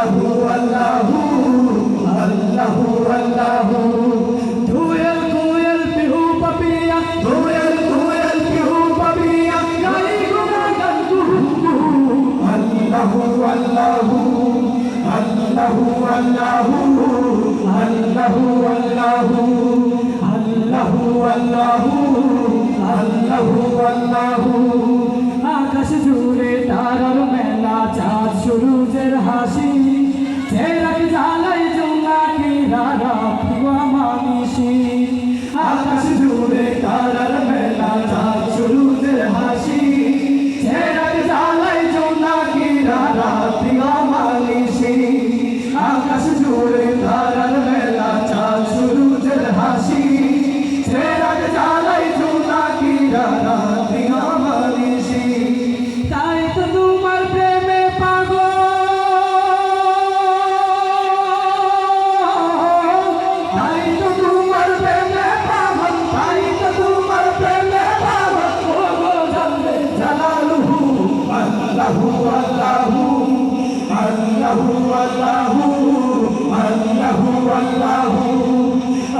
Allahu, Allahu, Allahu. Doyal koyal pihu papiya, doyal koyal pihu papiya, gai guna gantu. Allahu, Allahu, Allahu, Allahu, Allahu, Allahu, Allahu, Allahu, Allahu, Allahu. আকাশ জুড়ে তারার মেলা, চাঁদ সূরজের হাসি, চেরাগ জ্বালায় জোনাকিরা রাত মানিসি। আকাশ জুড়ে তারার মেলা, চাঁদ সূরজের হাসি, চেরাগ জ্বালায় জোনাকিরা রাত মানিসি। আকাশ জুড়ে তারার মেলা, চাঁদ সূরজের হাসি, চেরাগ জ্বালায় জোনাকিরা রাত মানিসি। তাই তো তোমার প্রেমে পাগল, তাই তো তোমার প্রেমে পাগল, তাই তো তোমার প্রেমে পাগল। ও গো জানলে জালালুহু, আল্লাহু, আল্লাহু, আল্লাহু, আল্লাহু, আল্লাহু,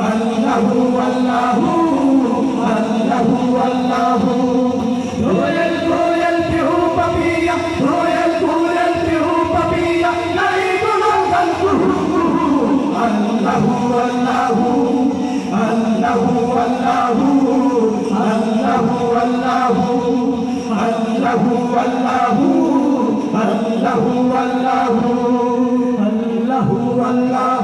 আল্লাহু, আল্লাহু, আল্লাহু, আল্লাহু, আল্লাহু। দোয়েল কোয়েল পিহু পাপিয়া, দোয়েল কোয়েল পিহু পাপিয়া, নাই কোনো গল্প। আল্লাহু, আল্লাহু, আল্লাহু, আল্লাহু, আল্লাহু, আল্লাহু, আল্লাহু, আল্লাহু, আল্লাহু, আল্লাহু, আল্লাহু, আল্লাহু।